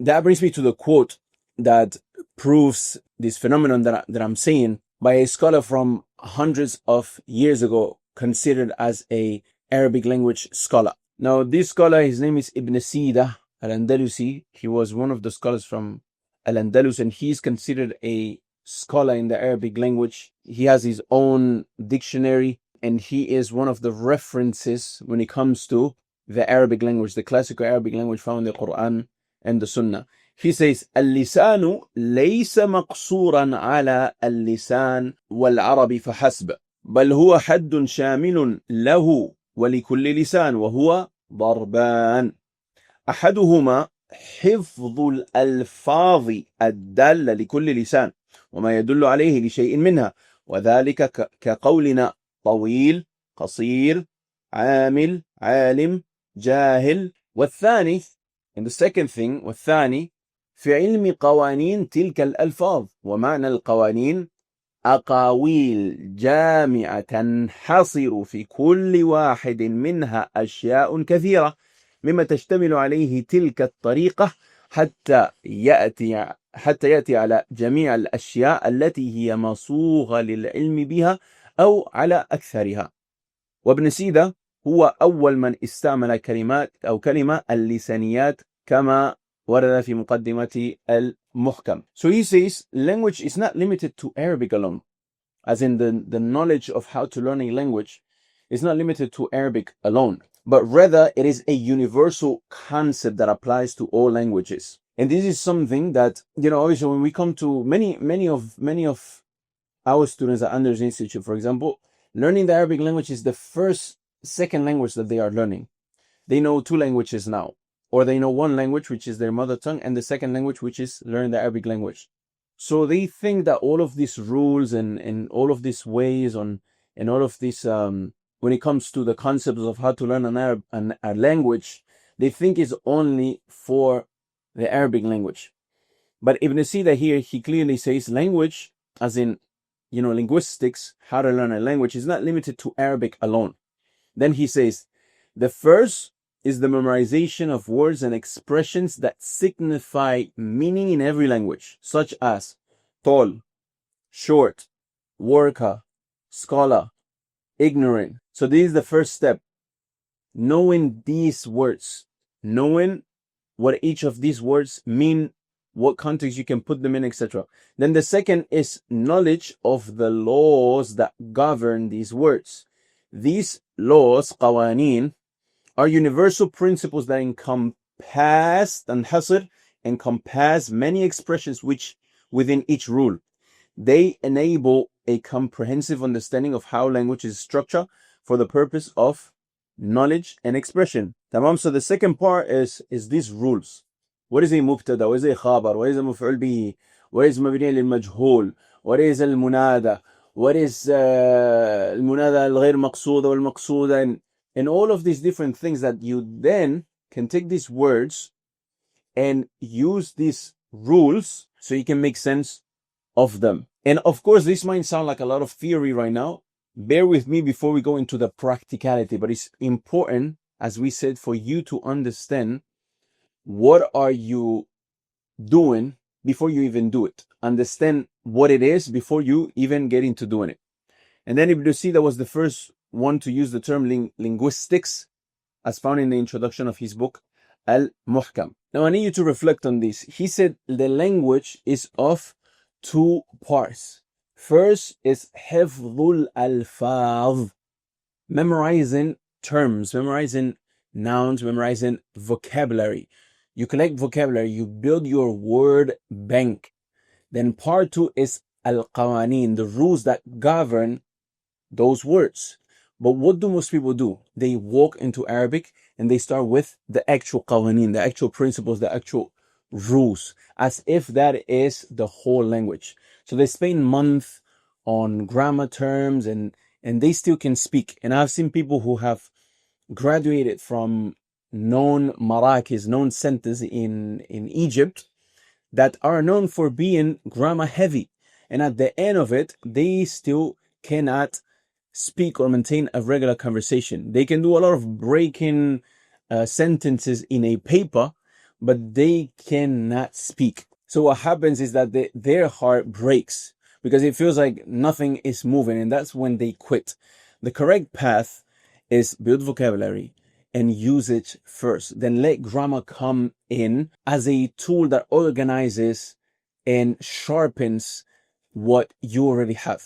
that brings me to the quote that proves this phenomenon that I'm saying, by a scholar from hundreds of years ago, considered as a Arabic language scholar. Now, this scholar, his name is Ibn Sida al Andalusi. He was one of the scholars from Al Andalus, and he's considered a scholar in the Arabic language. He has his own dictionary, and he is one of the references when it comes to the Arabic language, the classical Arabic language found in the Quran and the Sunnah. He says, اللسان ليس مقصورا على اللسان والعرب فحسب بل هو حد شامل له ولكل لسان وهو ضربان أحدهما حفظ الألفاظ الدالة لكل لسان وما يدل عليه لشيء منها وذلك كقولنا طويل قصير عامل عالم جاهل. والثاني, and the second thing, والثاني في علم قوانين تلك الألفاظ ومعنى القوانين أقاويل جامعة تنحصر في كل واحد منها أشياء كثيرة مما تشتمل عليه تلك الطريقة حتى يأتي على جميع الأشياء التي هي مصوغة للعلم بها أو على أكثرها. وابن سيدة هو أول من استعمل كلمات أو كلمة اللسانيات كما ورد في مقدمة المحكم. So he says language is not limited to Arabic alone, as in the knowledge of how to learn a language is not limited to Arabic alone, but rather it is a universal concept that applies to all languages. And this is something that, obviously when we come to many of our students at Anders Institute, for example, learning the Arabic language is the second language that they are learning. They know two languages now, or they know one language, which is their mother tongue, and the second language, which is learn the Arabic language. So they think that all of these rules and all of these ways and all of this, when it comes to the concepts of how to learn a language, they think is only for the Arabic language. But Ibn Sida here, he clearly says language, as in, linguistics, how to learn a language, is not limited to Arabic alone. Then he says, the first is the memorization of words and expressions that signify meaning in every language, such as tall, short, worker, scholar, ignorant. So this is the first step. Knowing these words, knowing what each of these words mean, what context you can put them in, etc. Then the second is knowledge of the laws that govern these words. These laws, qawaneen, are universal principles that encompass many expressions which within each rule. They enable a comprehensive understanding of how language is structured for the purpose of knowledge and expression. Tamam. So the second part is these rules. What is a mubtada? What is a khabar? What is a maf'ul bihi? What is mabni lil majhul? What is al munada? What is al munada al ghayr maqsuda wal maqsuda? And all of these different things that you then can take these words and use these rules so you can make sense of them. And of course, this might sound like a lot of theory right now. Bear with me before we go into the practicality, but it's important, as we said, for you to understand what are you doing before you even do it. Understand what it is before you even get into doing it. And then Ibn Sida was the first one to use the term linguistics, as found in the introduction of his book, Al-Muhkam. Now I need you to reflect on this. He said the language is of two parts. First is hifdhul alfaz, memorizing terms, memorizing nouns, memorizing vocabulary. You collect vocabulary, you build your word bank. Then part two is al-qawaneen, the rules that govern those words. But what do most people do? They walk into Arabic and they start with the actual qawaneen, the actual principles, the actual rules, as if that is the whole language. So they spend months on grammar terms and they still can speak. And I've seen people who have graduated from known marakis, known centers in Egypt that are known for being grammar heavy. And at the end of it, they still cannot speak or maintain a regular conversation. They can do a lot of breaking sentences in a paper, but they cannot speak. So what happens is that their heart breaks because it feels like nothing is moving, and that's when they quit. The correct path is build vocabulary and use it first. Then let grammar come in as a tool that organizes and sharpens what you already have.